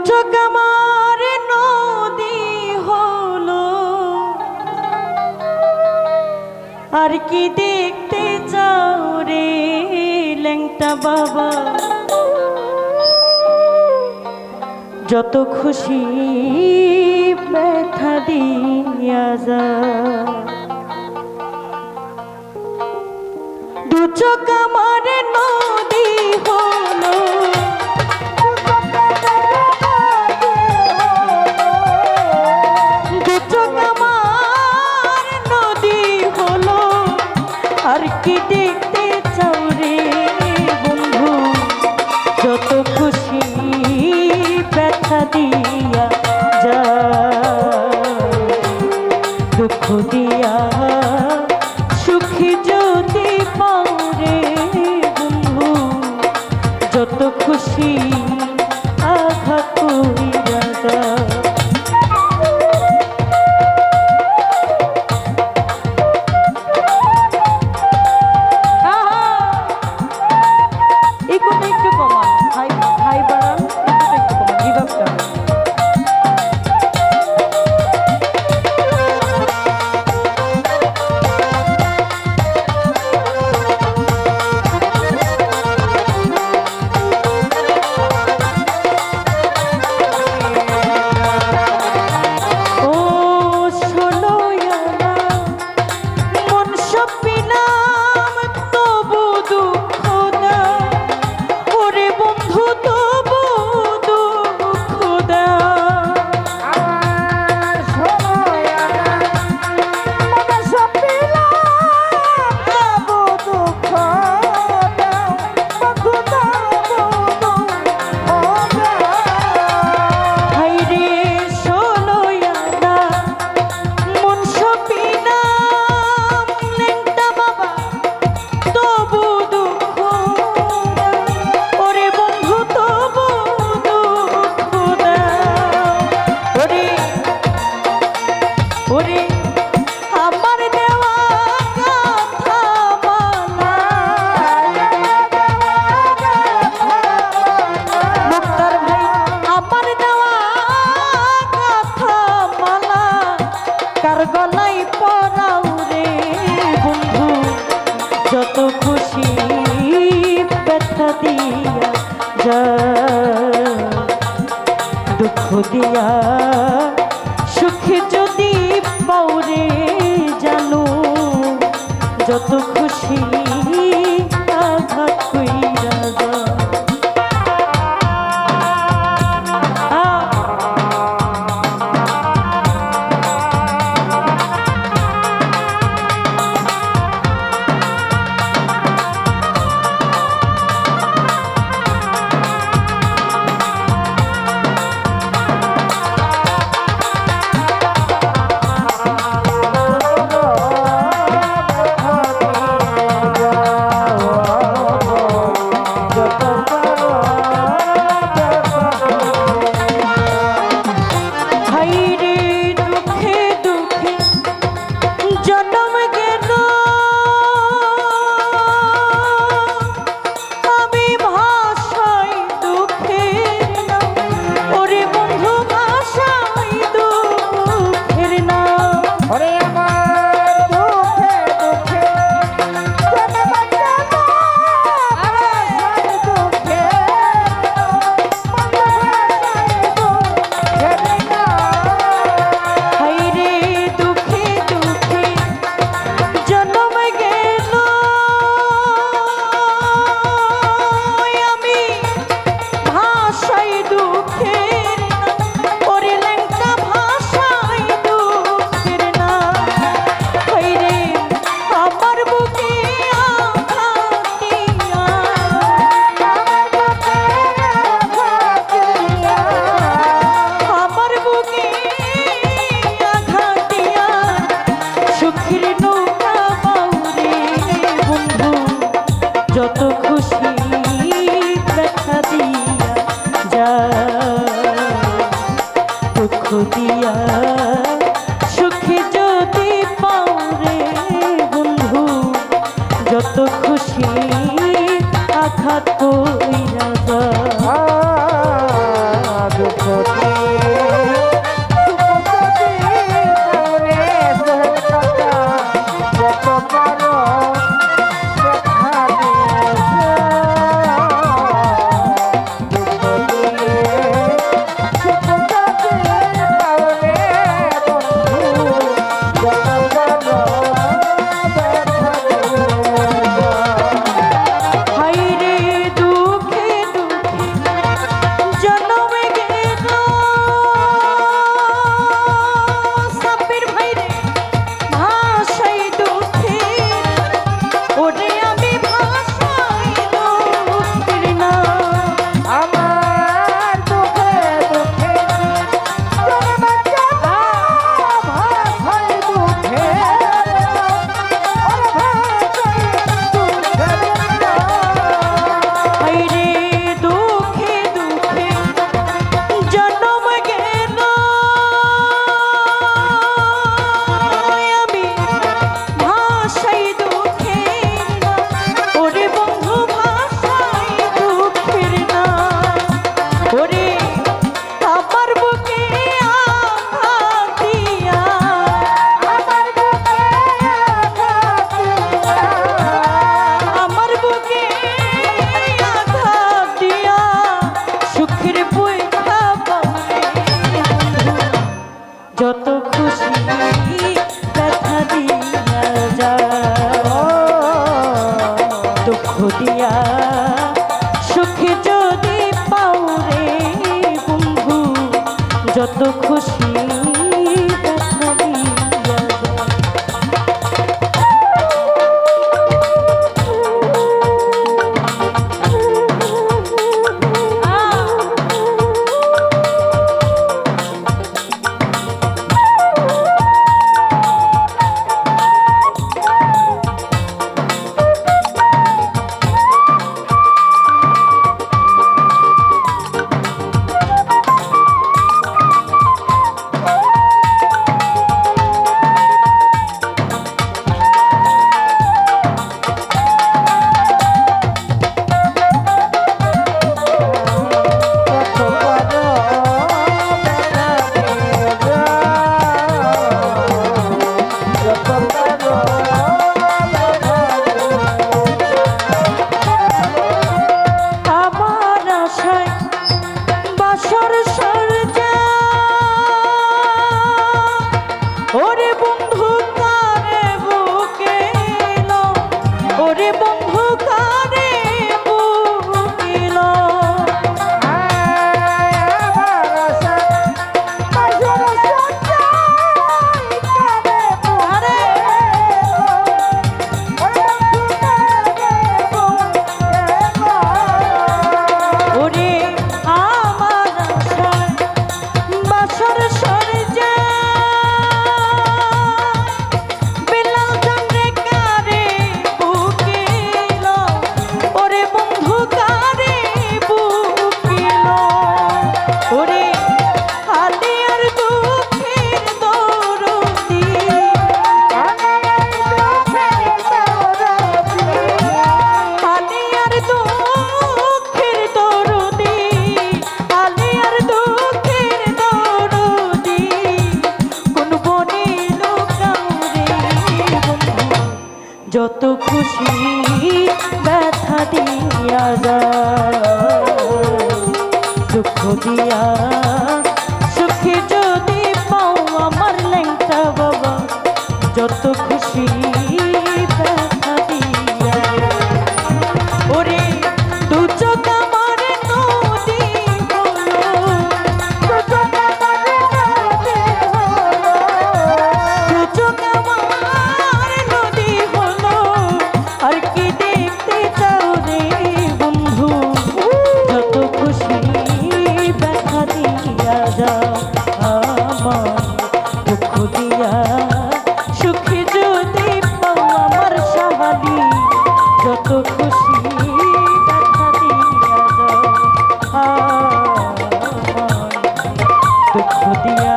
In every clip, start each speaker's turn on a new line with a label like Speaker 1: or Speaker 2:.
Speaker 1: চোখ আমার নদী হলো, আর কি দেখতে চাও রে ল্যাংটা বাবা? যত খুশি ব্যথা দিয়া যা, দু চোখ আমার নদী হলো, দু চোখ আমার নদী হলো, আর কি দেখতে চাও রে বন্ধু? যত খুশি ব্যথা দিয়া যা, দুঃখ দিয়া সুখী যদি পাও রে বন্ধু, যত খুশি আঘাত কইরা যা। একটু কমান, হাই বাড়ান, একটু কমান রিভার্বটা। যত খুশি ব্যথা দিয়া যা, দুঃখ দিয়া সুখে যদি পাওরে জানো, যত খুশি আঘাত কইরা যা। যত খুশি ব্যথা দিয়া যা, দুঃখ দিয়া সুখে যদি পাও রে বন্ধু, যত খুশি আঘাত কইরা যা। দুঃখ ওরে বন্ধু কারে বুকিল ওরে আমার আশায় বাসর সরে যা বেলাল চন্দ্রে কারে বুকিল ওরে বন্ধু কারে বুকিল ওরে আলিয়ার দুঃখের দরদি আলিয়ার দুঃখের দরদি আলিয়ার দুঃখের দরদি কোন বনে লুকাউরে বন্ধু যত খুশি ব্যথা দিয়া যায় দুঃখ দিয়া সুখী যদি পাও আমার ল্যাংটা বাবা যত খুশি ব্যথা দিয়া ওরে দু চোখ আমার নদী হলো দু চোখ আমার নদী হলো দু চোখ আমার নদী হলো আর কি দেখতে চাও রে বন্ধু যত খুশি ব্যথা দিয়া যাও আমার দুঃখ দিয়া সুখী যদি পাও আমার সাহালি যত খুশি ব্যথা দিয়া যাও আমার দুঃখ দিয়া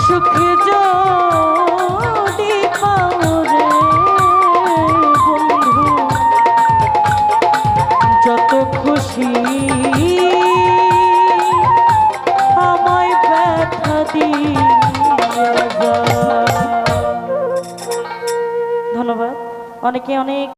Speaker 1: সুখী যদি পাও রে বন্ধু যত খুশি আমায় ব্যথা দিয়া যাও। ধন্যবাদ। অনেকে অনেক